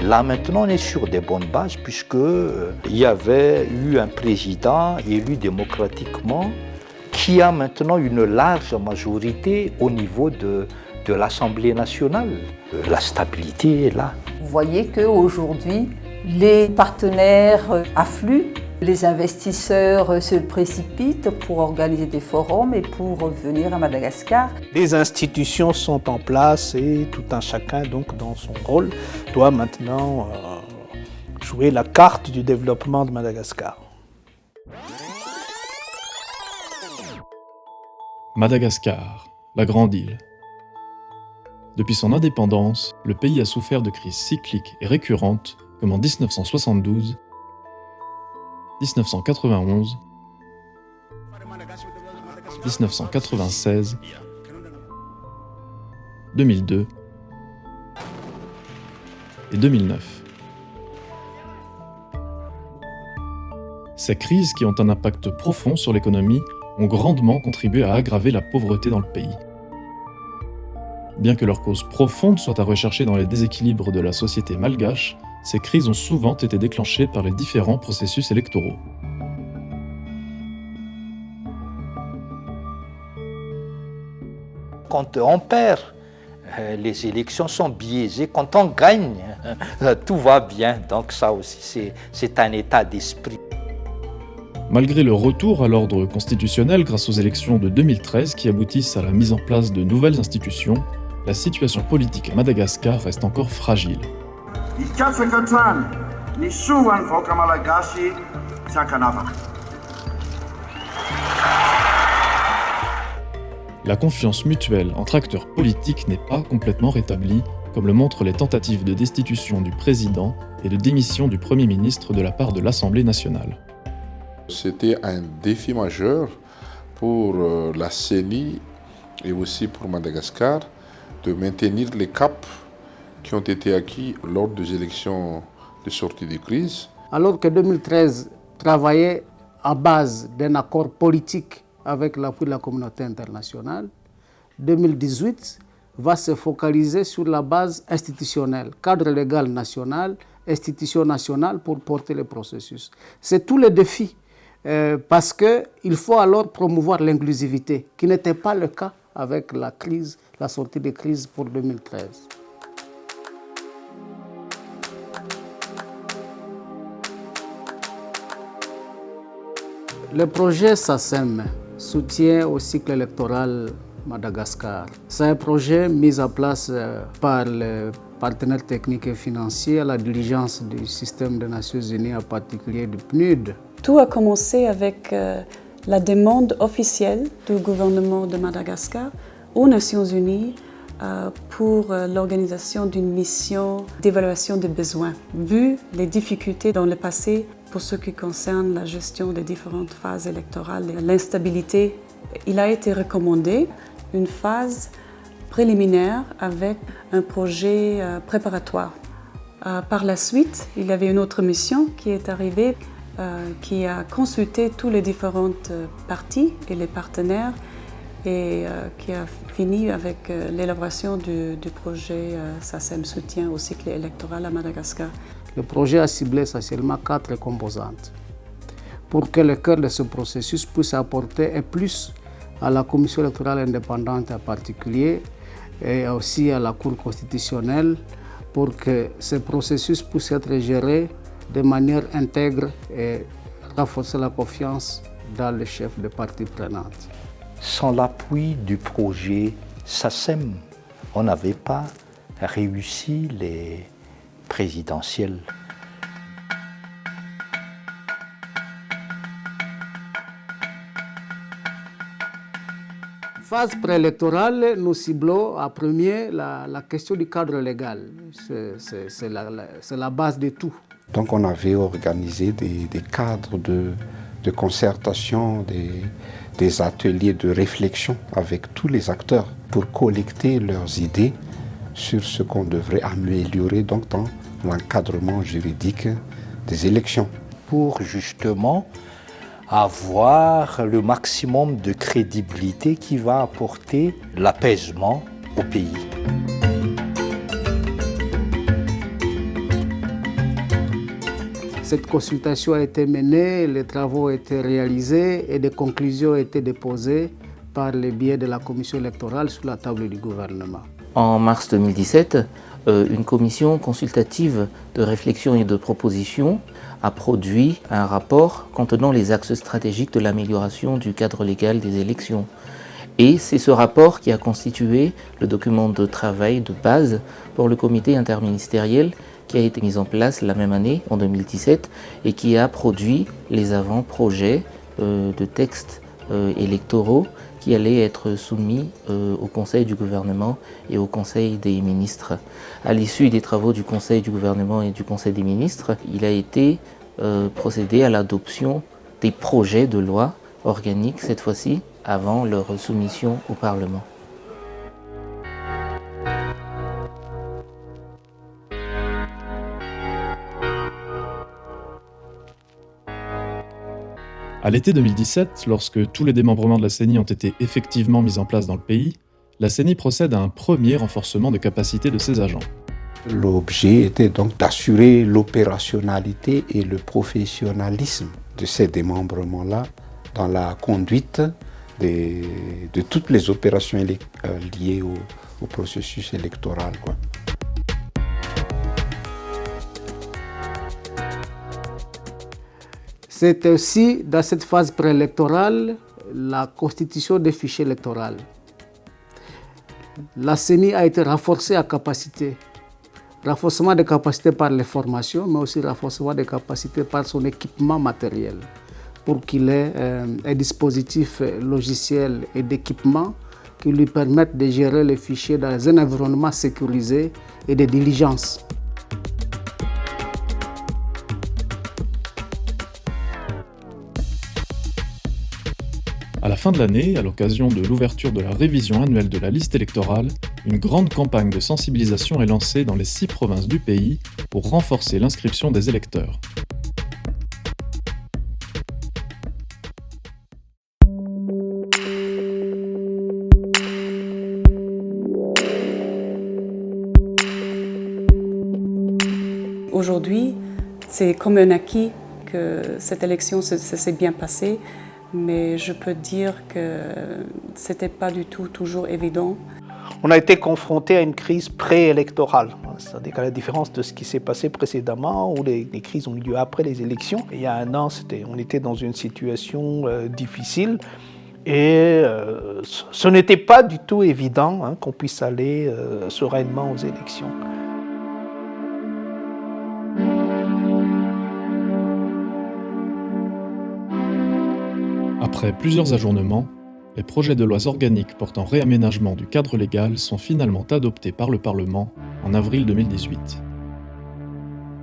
Là maintenant on est sur des bonnes bases puisqu'il y avait eu un président élu démocratiquement qui a maintenant une large majorité au niveau de l'Assemblée nationale. La stabilité est là. Vous voyez qu'aujourd'hui, les partenaires affluent, les investisseurs se précipitent pour organiser des forums et pour venir à Madagascar. Les institutions sont en place et tout un chacun, donc, dans son rôle, doit maintenant jouer la carte du développement de Madagascar. Madagascar, la grande île. Depuis son indépendance, le pays a souffert de crises cycliques et récurrentes comme en 1972, 1991, 1996, 2002 et 2009. Ces crises qui ont un impact profond sur l'économie ont grandement contribué à aggraver la pauvreté dans le pays. Bien que leur cause profonde soit à rechercher dans les déséquilibres de la société malgache, ces crises ont souvent été déclenchées par les différents processus électoraux. Quand on perd, les élections sont biaisées. Quand on gagne, tout va bien. Donc ça aussi, c'est un état d'esprit. Malgré le retour à l'ordre constitutionnel grâce aux élections de 2013 qui aboutissent à la mise en place de nouvelles institutions, la situation politique à Madagascar reste encore fragile. La confiance mutuelle entre acteurs politiques n'est pas complètement rétablie, comme le montrent les tentatives de destitution du président et de démission du Premier ministre de la part de l'Assemblée nationale. C'était un défi majeur pour la CENI et aussi pour Madagascar de maintenir les caps qui ont été acquis lors des élections de sortie de crise. Alors que 2013 travaillait à base d'un accord politique avec l'appui de la communauté internationale, 2018 va se focaliser sur la base institutionnelle, cadre légal national, institution nationale pour porter le processus. C'est tout le défi, parce qu'il faut alors promouvoir l'inclusivité, qui n'était pas le cas avec la crise, la sortie de crise pour 2013. Le projet SACEM, soutien au cycle électoral Madagascar, c'est un projet mis en place par les partenaires techniques et financiers à la diligence du système des Nations Unies, en particulier du PNUD. Tout a commencé avec la demande officielle du gouvernement de Madagascar aux Nations Unies pour l'organisation d'une mission d'évaluation des besoins, vu les difficultés dans le passé pour ce qui concerne la gestion des différentes phases électorales et l'instabilité. Il a été recommandé une phase préliminaire avec un projet préparatoire. Par la suite, il y avait une autre mission qui est arrivée, qui a consulté tous les différentes parties et les partenaires et qui a fini avec l'élaboration du projet SACEM, soutien au cycle électoral à Madagascar. Le projet a ciblé essentiellement 4 composantes pour que le cœur de ce processus puisse apporter un plus à la Commission électorale indépendante en particulier et aussi à la Cour constitutionnelle pour que ce processus puisse être géré de manière intègre et renforcer la confiance dans les chefs de parties prenantes. Sans l'appui du projet SACEM, on n'avait pas réussi les présidentielles. Phase préélectorale, nous ciblons en premier la question du cadre légal. C'est la base de tout. Donc on avait organisé des cadres de concertation, des ateliers de réflexion avec tous les acteurs pour collecter leurs idées sur ce qu'on devrait améliorer donc dans l'encadrement juridique des élections. Pour justement avoir le maximum de crédibilité qui va apporter l'apaisement au pays. Cette consultation a été menée, les travaux ont été réalisés et des conclusions ont été déposées par le biais de la commission électorale sur la table du gouvernement. En mars 2017, une commission consultative de réflexion et de proposition a produit un rapport contenant les axes stratégiques de l'amélioration du cadre légal des élections. Et c'est ce rapport qui a constitué le document de travail de base pour le comité interministériel qui a été mis en place la même année, en 2017, et qui a produit les avant-projets de textes électoraux qui allaient être soumis au Conseil du gouvernement et au Conseil des ministres. À l'issue des travaux du Conseil du gouvernement et du Conseil des ministres, il a été procédé à l'adoption des projets de loi organiques, cette fois-ci, avant leur soumission au Parlement. À l'été 2017, lorsque tous les démembrements de la CENI ont été effectivement mis en place dans le pays, la CENI procède à un premier renforcement de capacité de ses agents. L'objet était donc d'assurer l'opérationnalité et le professionnalisme de ces démembrements-là dans la conduite de toutes les opérations liées au processus électoral, quoi. C'est aussi, dans cette phase préélectorale, la constitution des fichiers électoraux. La CENI a été renforcée à capacité. Renforcement des capacités par les formations, mais aussi renforcement des capacités par son équipement matériel, pour qu'il ait un dispositif logiciel et d'équipement qui lui permettent de gérer les fichiers dans un environnement sécurisé et de diligence. À la fin de l'année, à l'occasion de l'ouverture de la révision annuelle de la liste électorale, une grande campagne de sensibilisation est lancée dans les 6 provinces du pays pour renforcer l'inscription des électeurs. Aujourd'hui, c'est comme un acquis que cette élection s'est bien passée. Mais je peux dire que ce n'était pas du tout toujours évident. On a été confronté à une crise préélectorale, c'est-à-dire qu'à la différence de ce qui s'est passé précédemment, où les crises ont eu lieu après les élections. Et il y a un an, on était dans une situation difficile et ce n'était pas du tout évident qu'on puisse aller sereinement aux élections. Après plusieurs ajournements, les projets de lois organiques portant réaménagement du cadre légal sont finalement adoptés par le Parlement en avril 2018.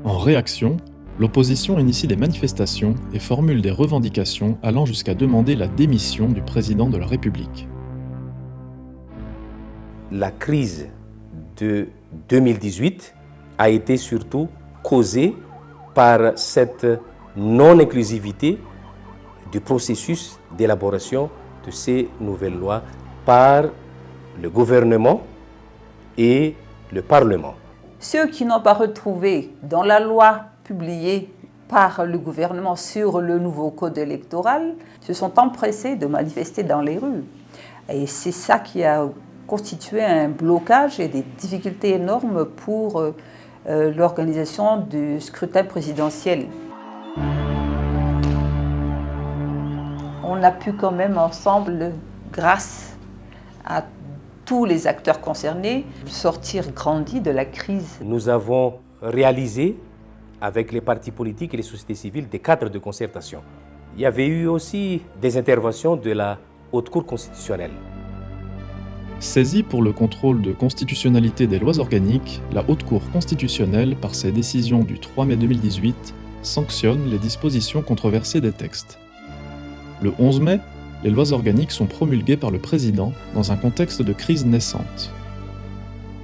En réaction, l'opposition initie des manifestations et formule des revendications allant jusqu'à demander la démission du président de la République. La crise de 2018 a été surtout causée par cette non-inclusivité du processus d'élaboration de ces nouvelles lois par le gouvernement et le Parlement. Ceux qui n'ont pas retrouvé dans la loi publiée par le gouvernement sur le nouveau code électoral se sont empressés de manifester dans les rues. Et c'est ça qui a constitué un blocage et des difficultés énormes pour l'organisation du scrutin présidentiel. On a pu quand même ensemble, grâce à tous les acteurs concernés, sortir grandis de la crise. Nous avons réalisé, avec les partis politiques et les sociétés civiles, des cadres de concertation. Il y avait eu aussi des interventions de la Haute Cour constitutionnelle. Saisie pour le contrôle de constitutionnalité des lois organiques, la Haute Cour constitutionnelle, par ses décisions du 3 mai 2018, sanctionne les dispositions controversées des textes. Le 11 mai, les lois organiques sont promulguées par le président dans un contexte de crise naissante.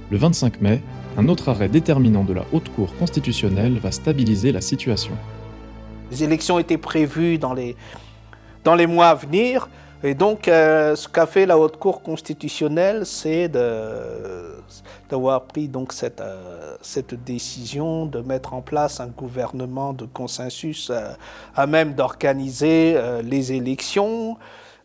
Le 25 mai, un autre arrêt déterminant de la Haute Cour constitutionnelle va stabiliser la situation. Les élections étaient prévues dans les mois à venir. Et donc, ce qu'a fait la Haute Cour constitutionnelle, c'est d'avoir pris donc cette décision de mettre en place un gouvernement de consensus à même d'organiser les élections.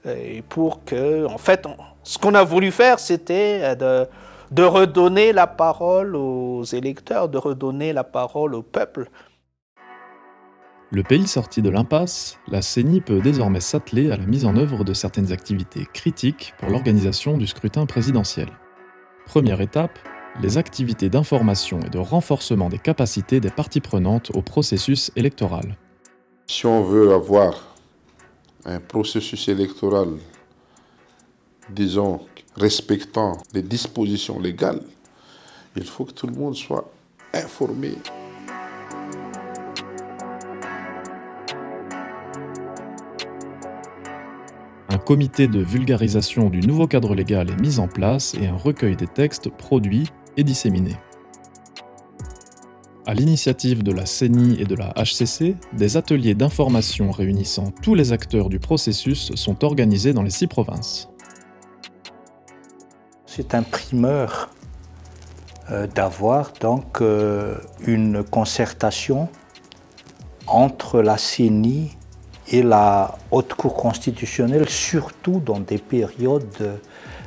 Et pour que, en fait, ce qu'on a voulu faire, c'était de redonner la parole aux électeurs, de redonner la parole au peuple. Le pays sorti de l'impasse, la CENI peut désormais s'atteler à la mise en œuvre de certaines activités critiques pour l'organisation du scrutin présidentiel. Première étape, les activités d'information et de renforcement des capacités des parties prenantes au processus électoral. Si on veut avoir un processus électoral, disons, respectant les dispositions légales, il faut que tout le monde soit informé. Un comité de vulgarisation du nouveau cadre légal est mis en place et un recueil des textes produits et disséminés. À l'initiative de la CENI et de la HCC, des ateliers d'information réunissant tous les acteurs du processus sont organisés dans les 6 provinces. C'est un primeur d'avoir donc une concertation entre la CENI et la Haute Cour constitutionnelle, surtout dans des périodes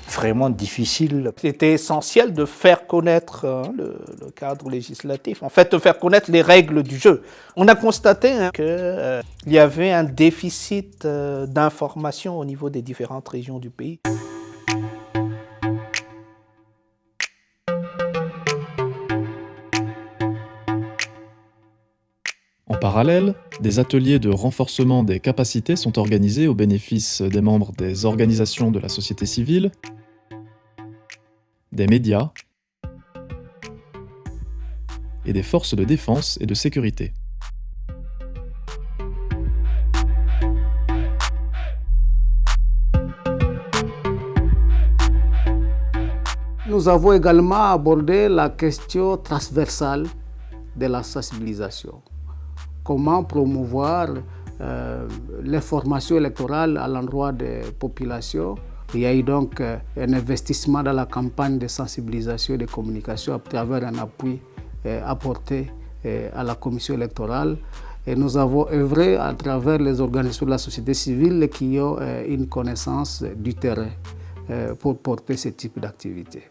vraiment difficiles. C'était essentiel de faire connaître le cadre législatif, en fait de faire connaître les règles du jeu. On a constaté qu'il y avait un déficit d'information au niveau des différentes régions du pays. En parallèle, des ateliers de renforcement des capacités sont organisés au bénéfice des membres des organisations de la société civile, des médias et des forces de défense et de sécurité. Nous avons également abordé la question transversale de la sensibilisation. Comment promouvoir l'information électorale à l'endroit des populations. Il y a eu donc un investissement dans la campagne de sensibilisation et de communication à travers un appui apporté à la commission électorale. Et nous avons œuvré à travers les organisations de la société civile qui ont une connaissance du terrain pour porter ce type d'activité.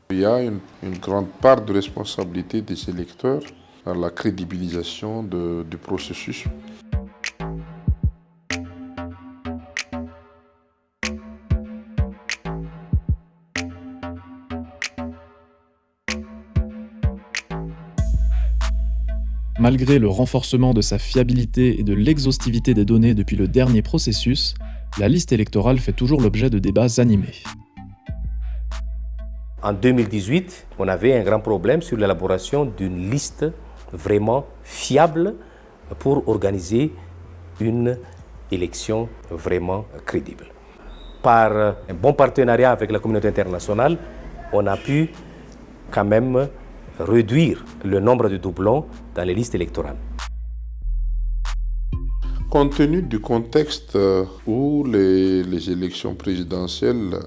Il y a une grande part de responsabilité des électeurs à la crédibilisation du processus. Malgré le renforcement de sa fiabilité et de l'exhaustivité des données depuis le dernier processus, la liste électorale fait toujours l'objet de débats animés. En 2018, on avait un grand problème sur l'élaboration d'une liste vraiment fiable pour organiser une élection vraiment crédible. Par un bon partenariat avec la communauté internationale, on a pu quand même réduire le nombre de doublons dans les listes électorales. Compte tenu du contexte où les élections présidentielles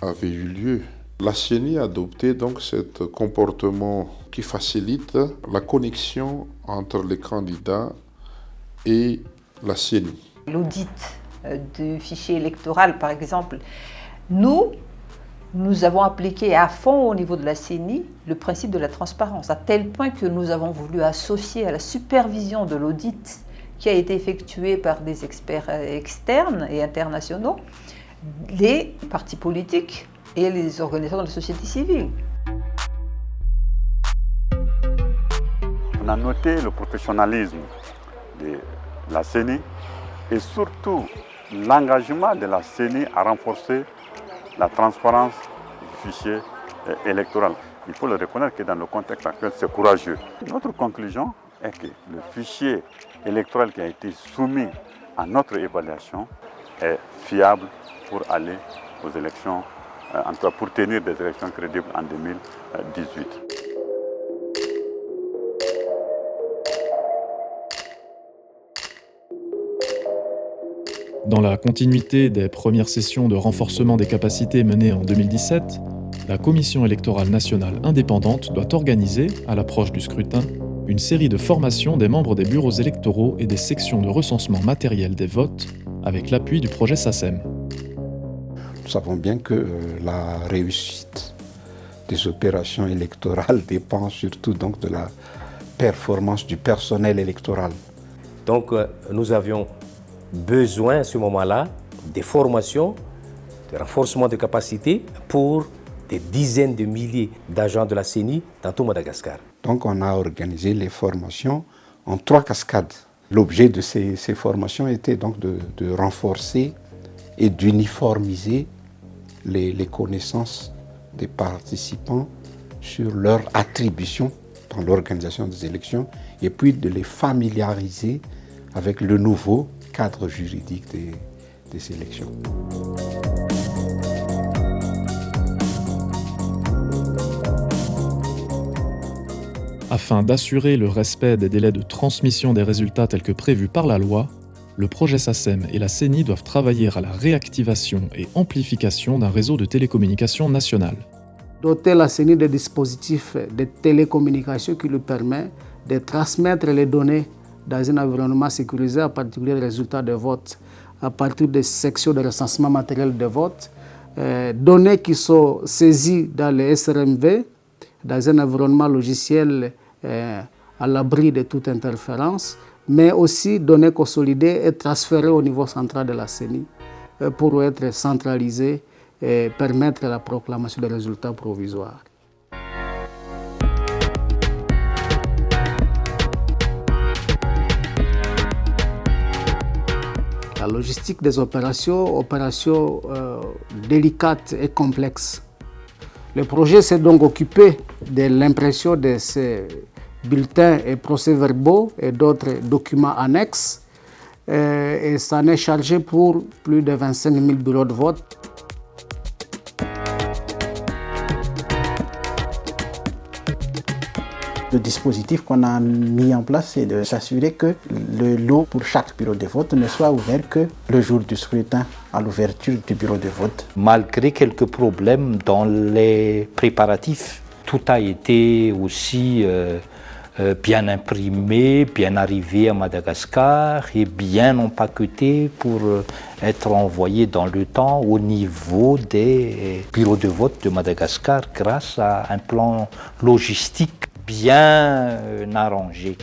avaient eu lieu, la CENI a adopté donc ce comportement qui facilite la connexion entre les candidats et la CENI. L'audit du fichier électoral, par exemple, nous avons appliqué à fond au niveau de la CENI le principe de la transparence, à tel point que nous avons voulu associer à la supervision de l'audit qui a été effectué par des experts externes et internationaux les partis politiques et les organisations de la société civile. On a noté le professionnalisme de la CENI et surtout l'engagement de la CENI à renforcer la transparence du fichier électoral. Il faut le reconnaître que dans le contexte actuel, c'est courageux. Notre conclusion est que le fichier électoral qui a été soumis à notre évaluation est fiable pour aller aux élections, en tout cas pour tenir des élections crédibles en 2018. Dans la continuité des premières sessions de renforcement des capacités menées en 2017, la Commission électorale nationale indépendante doit organiser, à l'approche du scrutin, une série de formations des membres des bureaux électoraux et des sections de recensement matériel des votes, avec l'appui du projet SACEM. Nous savons bien que la réussite des opérations électorales dépend surtout donc de la performance du personnel électoral. Donc nous avions besoin à ce moment-là des formations, de renforcement de capacités pour des dizaines de milliers d'agents de la CENI dans tout Madagascar. Donc on a organisé les formations en 3 cascades. L'objet de ces formations était donc de renforcer et d'uniformiser les connaissances des participants sur leur attribution dans l'organisation des élections et puis de les familiariser avec le nouveau cadre juridique des élections. Afin d'assurer le respect des délais de transmission des résultats tels que prévus par la loi, le projet SACEM et la CENI doivent travailler à la réactivation et amplification d'un réseau de télécommunications national. Doter la CENI de dispositifs de télécommunication qui lui permet de transmettre les données dans un environnement sécurisé, à partir des résultats de vote, à partir des sections de recensement matériel de vote, données qui sont saisies dans les SRMV, dans un environnement logiciel à l'abri de toute interférence, mais aussi données consolidées et transférées au niveau central de la CENI pour être centralisées et permettre la proclamation des résultats provisoires. La logistique des opérations délicates et complexes. Le projet s'est donc occupé de l'impression de ces bulletins et procès-verbaux et d'autres documents annexes et s'en est chargé pour plus de 25 000 bureaux de vote. Le dispositif qu'on a mis en place, c'est de s'assurer que le lot pour chaque bureau de vote ne soit ouvert que le jour du scrutin, à l'ouverture du bureau de vote. Malgré quelques problèmes dans les préparatifs, tout a été aussi bien imprimé, bien arrivé à Madagascar et bien empaqueté pour être envoyé dans le temps au niveau des bureaux de vote de Madagascar grâce à un plan logistique bien arrangé.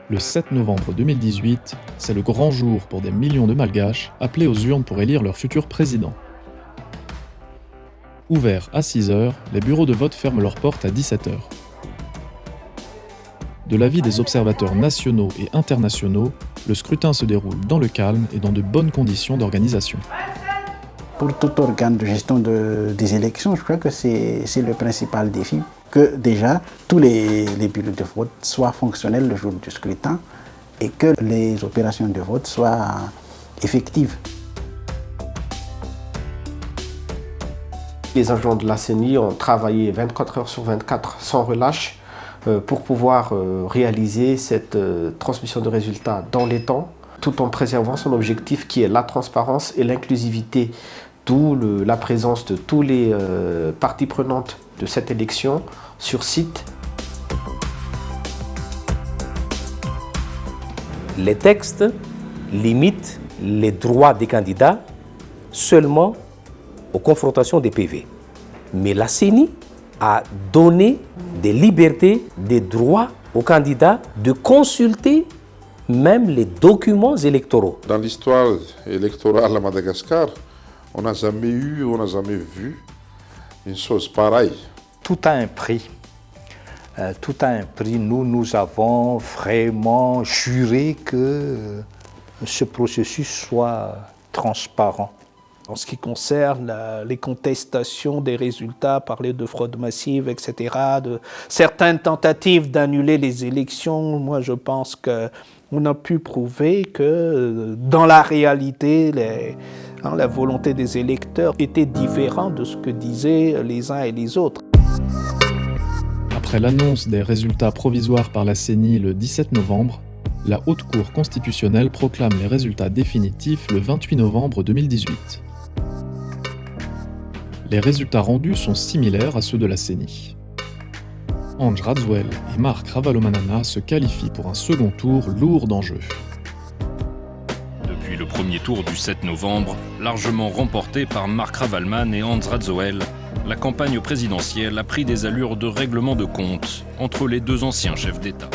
Le 7 novembre 2018, c'est le grand jour pour des millions de Malgaches appelés aux urnes pour élire leur futur président. Ouverts à 6 h, les bureaux de vote ferment leurs portes à 17 h. De l'avis des observateurs nationaux et internationaux, le scrutin se déroule dans le calme et dans de bonnes conditions d'organisation. Pour tout organe de gestion des élections, je crois que c'est le principal défi, que déjà tous les bureaux de vote soient fonctionnels le jour du scrutin et que les opérations de vote soient effectives. Les agents de la CENI ont travaillé 24 heures sur 24 sans relâche pour pouvoir réaliser cette transmission de résultats dans les temps, tout en préservant son objectif qui est la transparence et l'inclusivité, d'où la présence de tous les parties prenantes de cette élection sur site. Les textes limitent les droits des candidats seulement aux confrontations des PV. Mais la CENI a donné des libertés, des droits aux candidats de consulter même les documents électoraux. Dans l'histoire électorale à Madagascar, on n'a jamais eu, on n'a jamais vu une chose pareille. Tout a un prix. Tout a un prix. Nous avons vraiment juré que ce processus soit transparent. En ce qui concerne les contestations des résultats, parler de fraude massive, etc., de certaines tentatives d'annuler les élections, moi je pense qu'on a pu prouver que dans la réalité, La volonté des électeurs était différente de ce que disaient les uns et les autres. Après l'annonce des résultats provisoires par la CENI le 17 novembre, la Haute Cour constitutionnelle proclame les résultats définitifs le 28 novembre 2018. Les résultats rendus sont similaires à ceux de la CENI. Andrzej Radzwell et Marc Ravalomanana se qualifient pour un second tour lourd d'enjeux. Depuis le premier tour du 7 novembre, largement remporté par Marc Ravalman et Andrzej Radzwell, la campagne présidentielle a pris des allures de règlement de compte entre les deux anciens chefs d'État.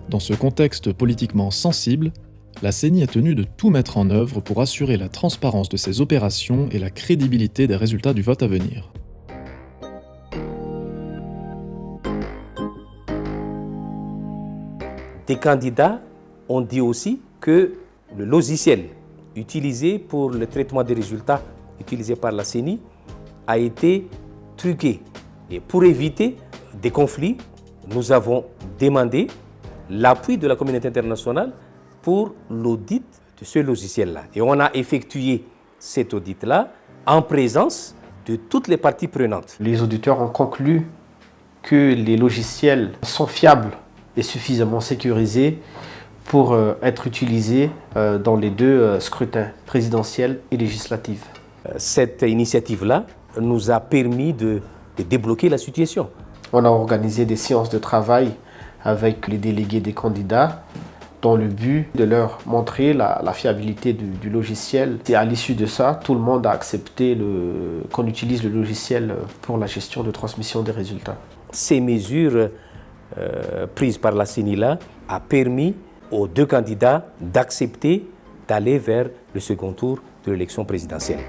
Dans ce contexte politiquement sensible, la CENI a tenu de tout mettre en œuvre pour assurer la transparence de ses opérations et la crédibilité des résultats du vote à venir. Des candidats ont dit aussi que le logiciel utilisé pour le traitement des résultats utilisé par la CENI a été truqué. Et pour éviter des conflits, nous avons demandé l'appui de la communauté internationale pour l'audit de ce logiciel-là. Et on a effectué cet audit-là en présence de toutes les parties prenantes. Les auditeurs ont conclu que les logiciels sont fiables et suffisamment sécurisés pour être utilisés dans les deux scrutins présidentiels et législatifs. Cette initiative-là nous a permis de débloquer la situation. On a organisé des séances de travail avec les délégués des candidats dans le but de leur montrer la fiabilité du logiciel. Et à l'issue de ça, tout le monde a accepté qu'on utilise le logiciel pour la gestion de transmission des résultats. Ces mesures prises par la CENI-là a permis aux deux candidats d'accepter d'aller vers le second tour de l'élection présidentielle.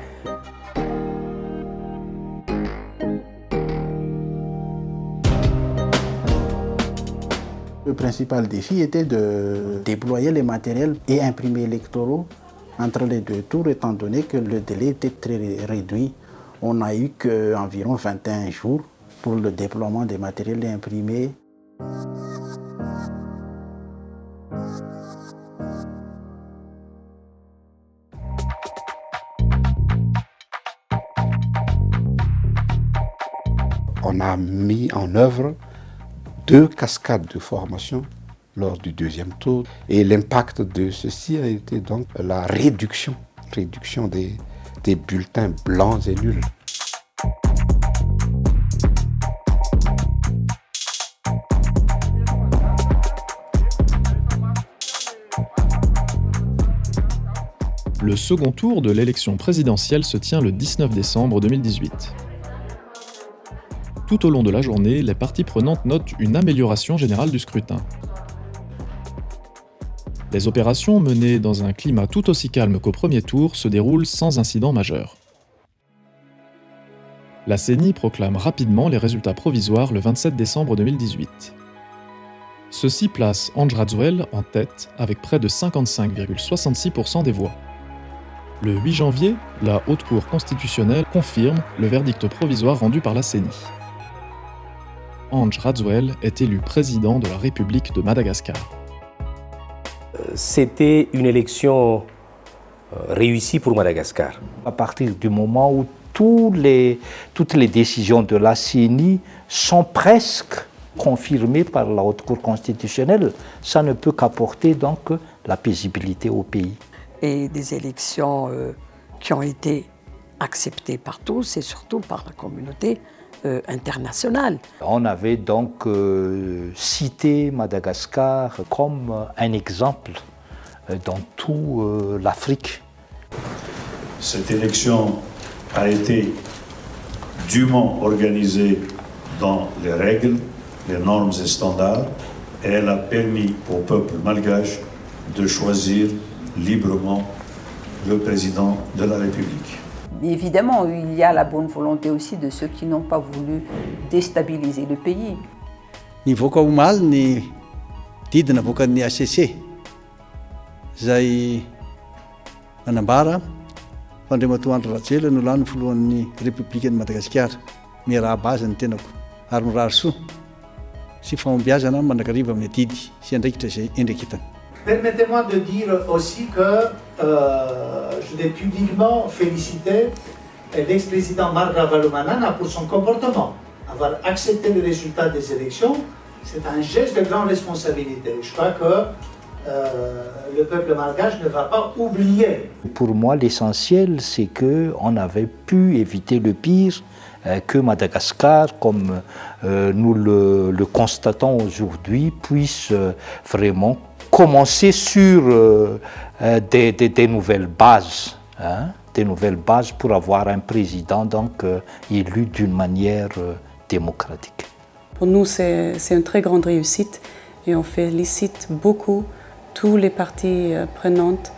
Le principal défi était de déployer les matériels et imprimés électoraux entre les deux tours, étant donné que le délai était très réduit. On n'a eu qu'environ 21 jours pour le déploiement des matériels et imprimés. On a mis en œuvre 2 cascades de formation lors du deuxième tour. Et l'impact de ceci a été donc la réduction des bulletins blancs et nuls. Le second tour de l'élection présidentielle se tient le 19 décembre 2018. Tout au long de la journée, les parties prenantes notent une amélioration générale du scrutin. Les opérations menées dans un climat tout aussi calme qu'au premier tour se déroulent sans incident majeur. La CENI proclame rapidement les résultats provisoires le 27 décembre 2018. Ceci place Andrzej Radzwell en tête avec près de 55,66% des voix. Le 8 janvier, la Haute Cour constitutionnelle confirme le verdict provisoire rendu par la CENI. Andrzej Radzwell est élu président de la République de Madagascar. C'était une élection réussie pour Madagascar. À partir du moment où toutes les décisions de la CENI sont presque confirmées par la Haute Cour constitutionnelle, ça ne peut qu'apporter donc la paisibilité au pays. Et des élections qui ont été acceptées par tous et surtout par la communauté internationale. On avait donc cité Madagascar comme un exemple dans toute l'Afrique. Cette élection a été dûment organisée dans les règles, les normes et standards, et elle a permis au peuple malgache de choisir librement le président de la République. Mais évidemment, il y a la bonne volonté aussi de ceux qui n'ont pas voulu déstabiliser le pays. Nivoaka omaly ny didina voakan'ny ACC izay manambara fa Andriamatoa Andry Rajoelina no lany filohan'ny République de Madagascar. Miarahaba azy ny tenako ary mirary soa sy fahombiazana mandrakariva amin'ny adidy sy andraikitra izay endreketana. Permettez-moi de dire aussi que je voulais publiquement féliciter l'ex-président Marc Ravalomanana pour son comportement. Avoir accepté le résultat des élections, c'est un geste de grande responsabilité. Je crois que le peuple malgache ne va pas oublier. Pour moi, l'essentiel, c'est qu'on avait pu éviter le pire, que Madagascar, comme nous le constatons aujourd'hui, puisse vraiment commencer sur des nouvelles bases. Des nouvelles bases pour avoir un président donc, élu d'une manière démocratique. Pour nous, c'est une très grande réussite et on félicite beaucoup tous les parties prenantes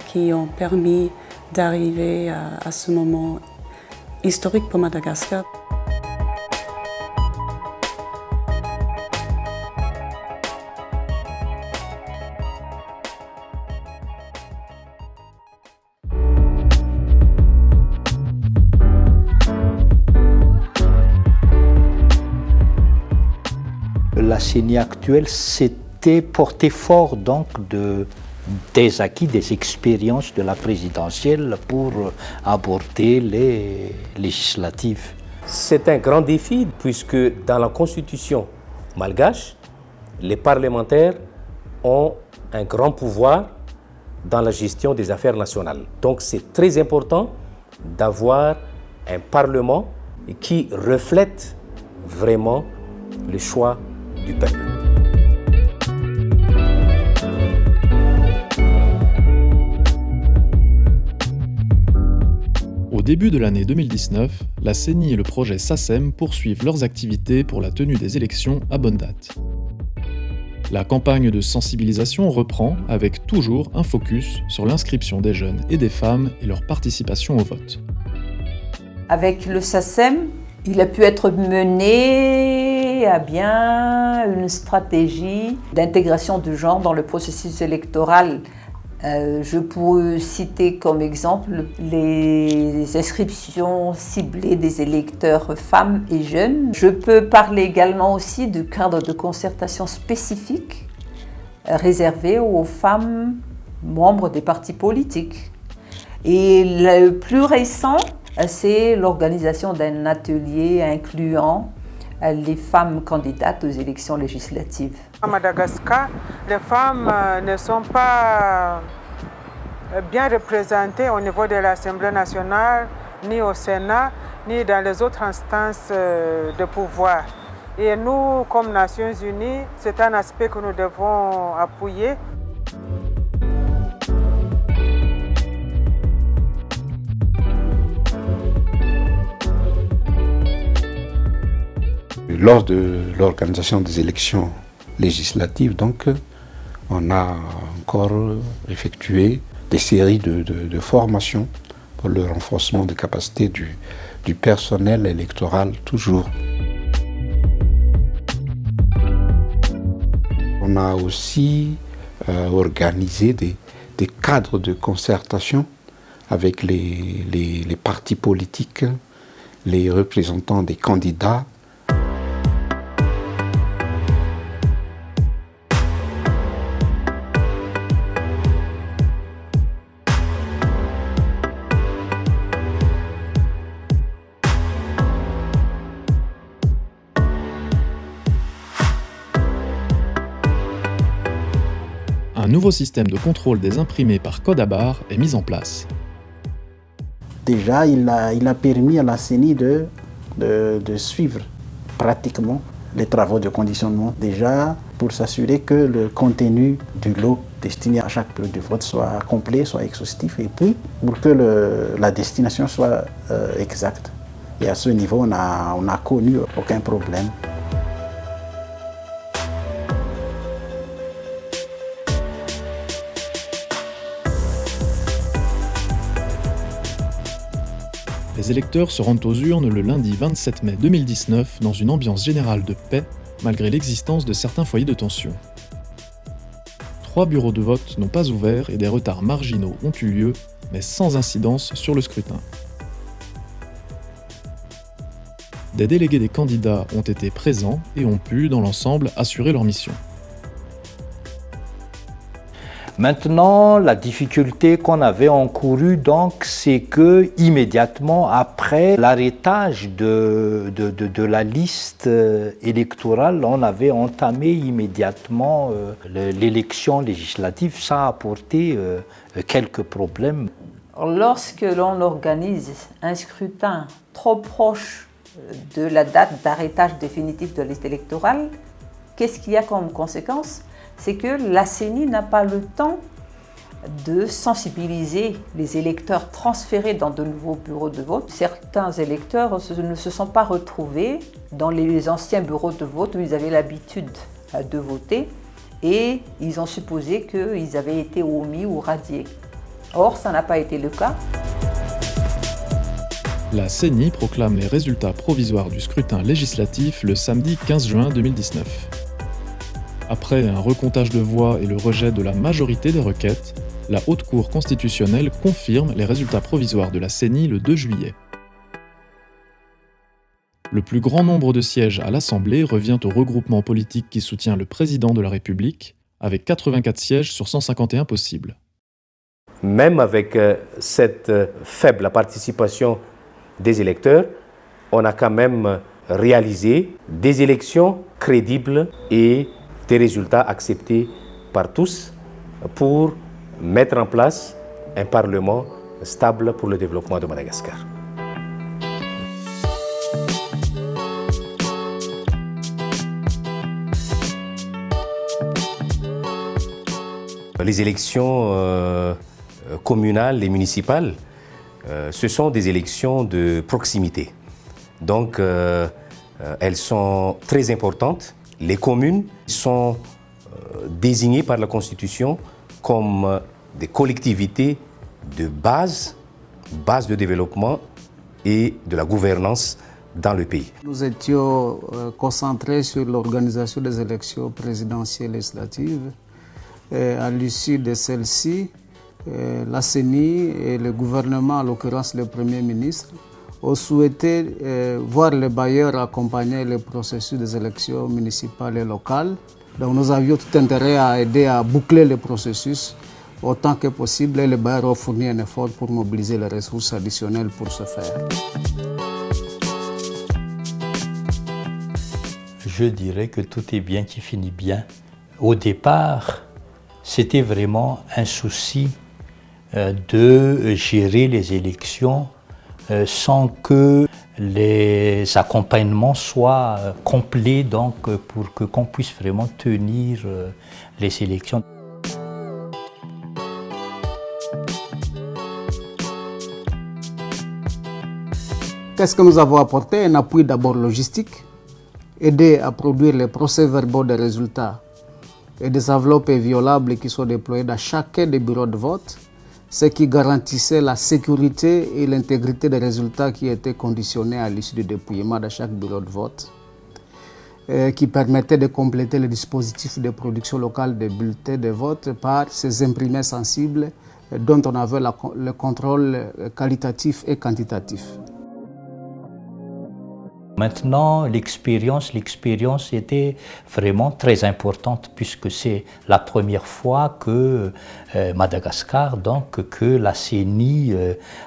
qui ont permis d'arriver à ce moment historique pour Madagascar. La CENI actuelle s'était portée fort donc des acquis, des expériences de la présidentielle pour aborder les législatives. C'est un grand défi puisque dans la constitution malgache, les parlementaires ont un grand pouvoir dans la gestion des affaires nationales. Donc c'est très important d'avoir un parlement qui reflète vraiment le choix du peuple. Au début de l'année 2019, la CENI et le projet SACEM poursuivent leurs activités pour la tenue des élections à bonne date. La campagne de sensibilisation reprend avec toujours un focus sur l'inscription des jeunes et des femmes et leur participation au vote. Avec le SACEM, il a pu être mené à bien une stratégie d'intégration du genre dans le processus électoral. Je peux citer comme exemple les inscriptions ciblées des électeurs femmes et jeunes. Je peux parler également aussi du cadre de concertation spécifique réservé aux femmes membres des partis politiques. Et le plus récent, c'est l'organisation d'un atelier incluant les femmes candidates aux élections législatives. À Madagascar, les femmes ne sont pas bien représentées au niveau de l'Assemblée nationale, ni au Sénat, ni dans les autres instances de pouvoir. Et nous, comme Nations Unies, c'est un aspect que nous devons appuyer. Lors de l'organisation des élections législatives, donc, on a encore effectué des séries de formations pour le renforcement des capacités du personnel électoral toujours. On a aussi organisé des cadres de concertation avec les partis politiques, les représentants des candidats. Un nouveau système de contrôle des imprimés par code à barres est mis en place. Déjà, il a permis à la CENI de suivre pratiquement les travaux de conditionnement. Déjà, pour s'assurer que le contenu du lot destiné à chaque bureau de vote soit complet, soit exhaustif, et puis pour que la destination soit exacte. Et à ce niveau, on n'a connu aucun problème. Les électeurs se rendent aux urnes le lundi 27 mai 2019 dans une ambiance générale de paix, malgré l'existence de certains foyers de tension. 3 bureaux de vote n'ont pas ouvert et des retards marginaux ont eu lieu, mais sans incidence sur le scrutin. Des délégués des candidats ont été présents et ont pu, dans l'ensemble, assurer leur mission. Maintenant, la difficulté qu'on avait encourue, donc, c'est que immédiatement après l'arrêtage de la liste électorale, on avait entamé immédiatement l'élection législative. Ça a apporté quelques problèmes. Lorsque l'on organise un scrutin trop proche de la date d'arrêtage définitif de la liste électorale, qu'est-ce qu'il y a comme conséquence? C'est que la CENI n'a pas le temps de sensibiliser les électeurs transférés dans de nouveaux bureaux de vote. Certains électeurs ne se sont pas retrouvés dans les anciens bureaux de vote où ils avaient l'habitude de voter et ils ont supposé qu'ils avaient été omis ou radiés. Or, ça n'a pas été le cas. La CENI proclame les résultats provisoires du scrutin législatif le samedi 15 juin 2019. Après un recomptage de voix et le rejet de la majorité des requêtes, la Haute Cour constitutionnelle confirme les résultats provisoires de la CENI le 2 juillet. Le plus grand nombre de sièges à l'Assemblée revient au regroupement politique qui soutient le président de la République, avec 84 sièges sur 151 possibles. Même avec cette faible participation des électeurs, on a quand même réalisé des élections crédibles et des résultats acceptés par tous pour mettre en place un Parlement stable pour le développement de Madagascar. Les élections communales et municipales, ce sont des élections de proximité. Donc, elles sont très importantes. Les communes sont désignées par la Constitution comme des collectivités de base de développement et de la gouvernance dans le pays. Nous étions concentrés sur l'organisation des élections présidentielles et législatives. Et à l'issue de celles-ci, la CENI et le gouvernement, en l'occurrence le Premier ministre, ont souhaité voir les bailleurs accompagner le processus des élections municipales et locales. Donc nous avions tout intérêt à aider à boucler le processus autant que possible et les bailleurs ont fourni un effort pour mobiliser les ressources additionnelles pour ce faire. Je dirais que tout est bien qui finit bien. Au départ, c'était vraiment un souci de gérer les élections sans que les accompagnements soient complets, donc pour qu'on puisse vraiment tenir les élections. Qu'est-ce que nous avons apporté? Un appui d'abord logistique, aider à produire les procès-verbaux des résultats et des enveloppes violables qui sont déployées dans chacun des bureaux de vote, ce qui garantissait la sécurité et l'intégrité des résultats qui étaient conditionnés à l'issue du dépouillement de chaque bureau de vote, qui permettait de compléter le dispositif de production locale des bulletins de vote par ces imprimés sensibles dont on avait le contrôle qualitatif et quantitatif. Maintenant, l'expérience était vraiment très importante puisque c'est la première fois que Madagascar, donc que la CENI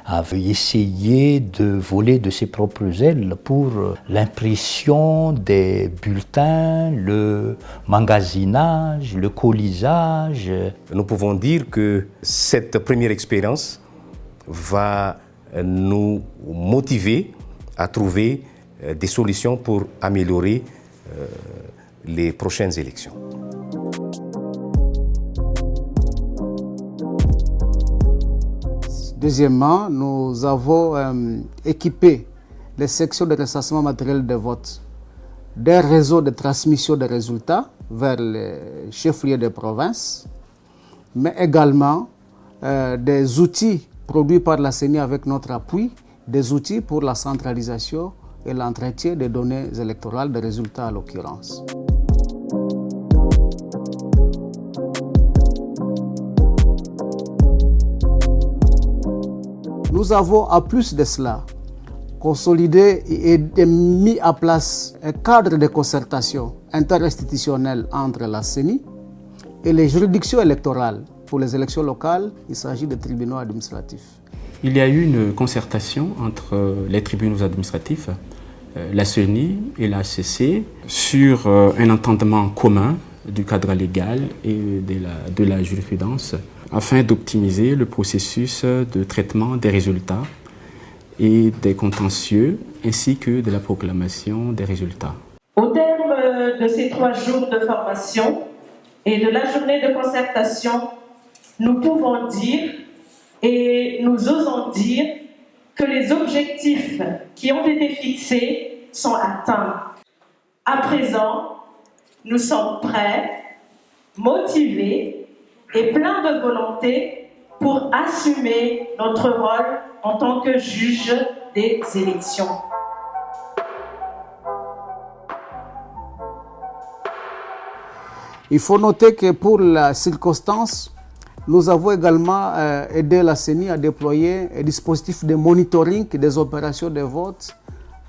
avait essayé de voler de ses propres ailes pour l'impression des bulletins, le magasinage, le colisage. Nous pouvons dire que cette première expérience va nous motiver à trouver des solutions pour améliorer les prochaines élections. Deuxièmement, nous avons équipé les sections de recensement matériel de vote d'un réseau de transmission des résultats vers les chefs-lieux de province, mais également des outils produits par la CENI avec notre appui, des outils pour la centralisation et l'entretien des données électorales, des résultats à l'occurrence. Nous avons, en plus de cela, consolidé et mis en place un cadre de concertation interinstitutionnelle entre la CENI et les juridictions électorales Pour les élections locales, il s'agit des tribunaux administratifs. Il y a eu une concertation entre les tribunaux administratifs, la CENI et la HCC sur un entendement commun du cadre légal et de la jurisprudence afin d'optimiser le processus de traitement des résultats et des contentieux ainsi que de la proclamation des résultats. Au terme de ces 3 jours de formation et de la journée de concertation, nous pouvons dire et nous osons dire que les objectifs qui ont été fixés sont atteints. À présent, nous sommes prêts, motivés et pleins de volonté pour assumer notre rôle en tant que juge des élections. Il faut noter que pour la circonstance, nous avons également aidé la CENI à déployer un dispositif de monitoring des opérations de vote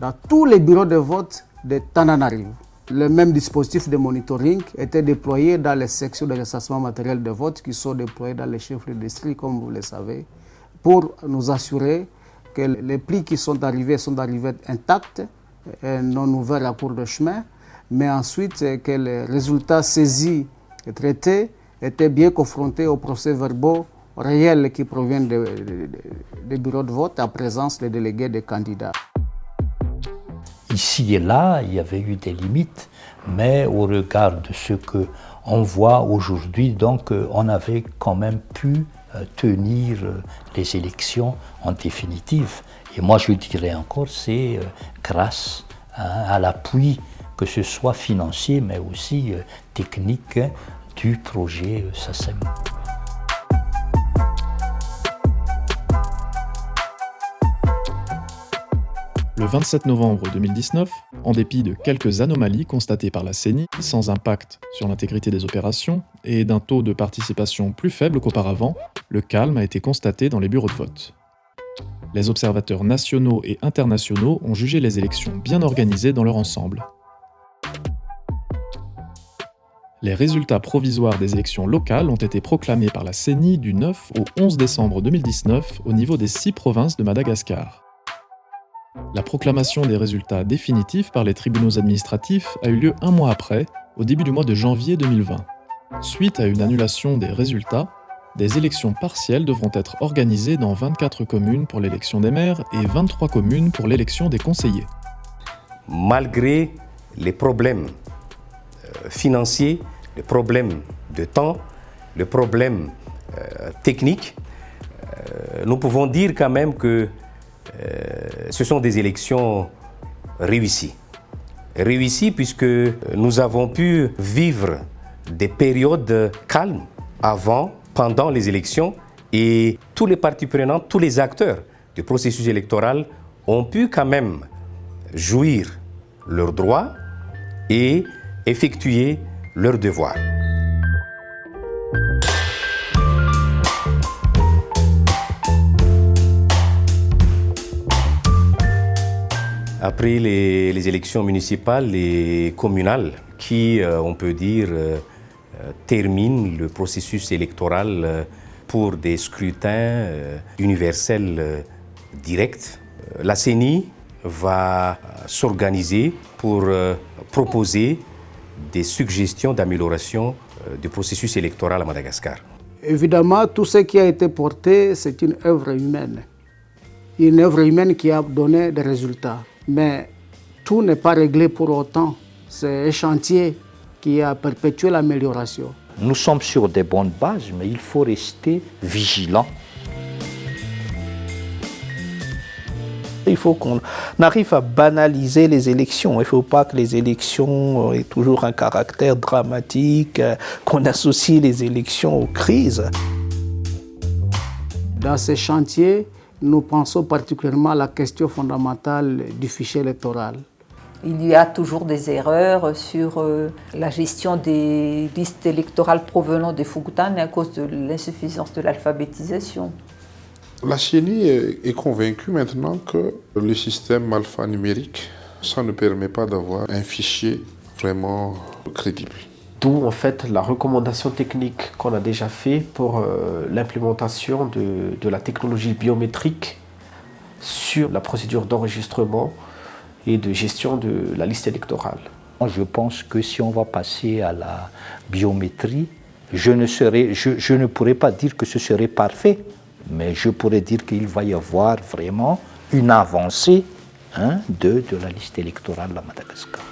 dans tous les bureaux de vote de Tananarive. Le même dispositif de monitoring était déployé dans les sections de recensement matériel de vote qui sont déployées dans les chefs de district, comme vous le savez, pour nous assurer que les plis qui sont arrivés intacts, non ouverts à court de chemin, mais ensuite que les résultats saisis et traités étaient bien confrontés aux procès-verbaux réels qui proviennent des bureaux de vote en présence des délégués des candidats. Ici et là, il y avait eu des limites, mais au regard de ce qu'on voit aujourd'hui, donc on avait quand même pu tenir les élections en définitive. Et moi je dirais encore, c'est grâce à l'appui, que ce soit financier, mais aussi technique, du projet SACEM. Le 27 novembre 2019, en dépit de quelques anomalies constatées par la CENI, sans impact sur l'intégrité des opérations et d'un taux de participation plus faible qu'auparavant, le calme a été constaté dans les bureaux de vote. Les observateurs nationaux et internationaux ont jugé les élections bien organisées dans leur ensemble. Les résultats provisoires des élections locales ont été proclamés par la CENI du 9 au 11 décembre 2019 au niveau des 6 provinces de Madagascar. La proclamation des résultats définitifs par les tribunaux administratifs a eu lieu 1 mois après, au début du mois de janvier 2020. Suite à une annulation des résultats, des élections partielles devront être organisées dans 24 communes pour l'élection des maires et 23 communes pour l'élection des conseillers. Malgré les problèmes financiers, les problèmes de temps, les problèmes techniques, nous pouvons dire quand même que ce sont des élections réussies. Réussies puisque nous avons pu vivre des périodes calmes avant, pendant les élections et tous les parties prenantes, tous les acteurs du processus électoral ont pu quand même jouir leurs droits et effectuer leurs devoirs. Après les élections municipales et communales qui, on peut dire, terminent le processus électoral pour des scrutins universels directs, la CENI va s'organiser pour proposer des suggestions d'amélioration du processus électoral à Madagascar. Évidemment, tout ce qui a été porté, c'est une œuvre humaine. Une œuvre humaine qui a donné des résultats. Mais tout n'est pas réglé pour autant. C'est un chantier qui a perpétué l'amélioration. Nous sommes sur des bonnes bases, mais il faut rester vigilant. Il faut qu'on arrive à banaliser les élections. Il ne faut pas que les élections aient toujours un caractère dramatique, qu'on associe les élections aux crises. Dans ces chantiers, nous pensons particulièrement à la question fondamentale du fichier électoral. Il y a toujours des erreurs sur la gestion des listes électorales provenant des Fougoutane à cause de l'insuffisance de l'alphabétisation. La CENI est convaincue maintenant que le système alphanumérique, ça ne permet pas d'avoir un fichier vraiment crédible. D'où en fait la recommandation technique qu'on a déjà fait pour l'implémentation de la technologie biométrique sur la procédure d'enregistrement et de gestion de la liste électorale. Je pense que si on va passer à la biométrie, je ne pourrais pas dire que ce serait parfait, mais je pourrais dire qu'il va y avoir vraiment une avancée de la liste électorale à Madagascar.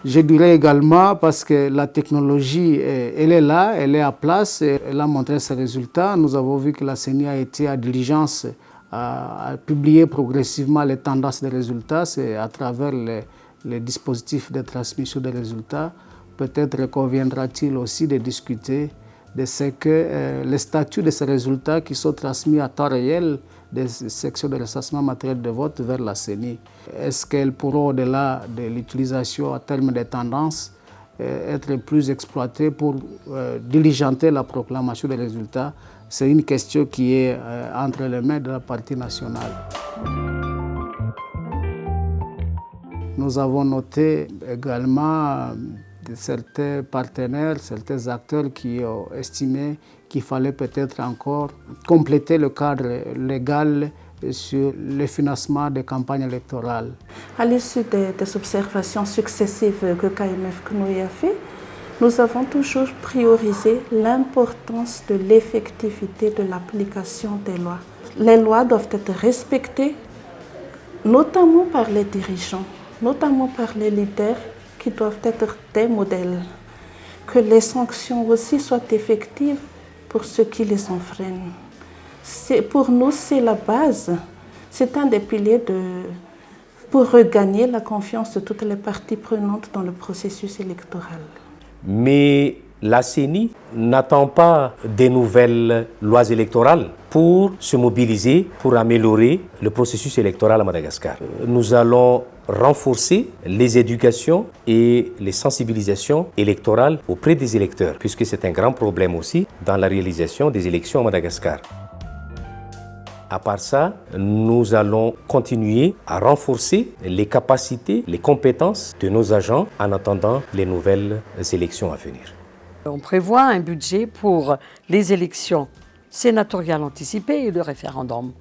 Je dirais également parce que la technologie, elle est là, elle est à place, elle a montré ses résultats. Nous avons vu que la CENI a été à diligence à publier progressivement les tendances des résultats. C'est à travers les dispositifs de transmission des résultats. Peut-être conviendra-t-il aussi de discuter de ce que les statuts de ces résultats qui sont transmis à temps réel des sections de recensement matériel de vote vers la CENI. Est-ce qu'elles pourront, au-delà de l'utilisation à terme des tendances, être plus exploitées pour diligenter la proclamation des résultats? C'est une question qui est entre les mains de la partie nationale. Nous avons noté également certains partenaires, certains acteurs qui ont estimé qu'il fallait peut-être encore compléter le cadre légal sur le financement des campagnes électorales. À l'issue des observations successives que KMF Knouy a fait, nous avons toujours priorisé l'importance de l'effectivité de l'application des lois. Les lois doivent être respectées, notamment par les dirigeants, notamment par les leaders qui doivent être des modèles. Que les sanctions aussi soient effectives pour ceux qui les enfreignent. Pour nous, c'est la base. C'est un des piliers pour regagner la confiance de toutes les parties prenantes dans le processus électoral. Mais la CENI n'attend pas des nouvelles lois électorales pour se mobiliser, pour améliorer le processus électoral à Madagascar. Nous allons renforcer les éducations et les sensibilisations électorales auprès des électeurs, puisque c'est un grand problème aussi dans la réalisation des élections à Madagascar. À part ça, nous allons continuer à renforcer les capacités, les compétences de nos agents en attendant les nouvelles élections à venir. On prévoit un budget pour les élections sénatoriales anticipées et le référendum.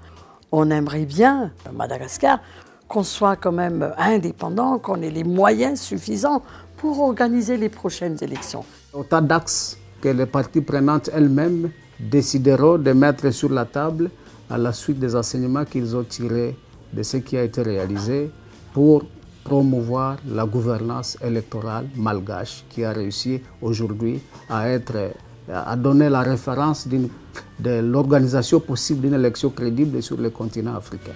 On aimerait bien, à Madagascar, qu'on soit quand même indépendant, qu'on ait les moyens suffisants pour organiser les prochaines élections. Autant d'axes que les parties prenantes elles-mêmes décideront de mettre sur la table à la suite des enseignements qu'ils ont tirés de ce qui a été réalisé pour promouvoir la gouvernance électorale malgache qui a réussi aujourd'hui à donner la référence de l'organisation possible d'une élection crédible sur le continent africain.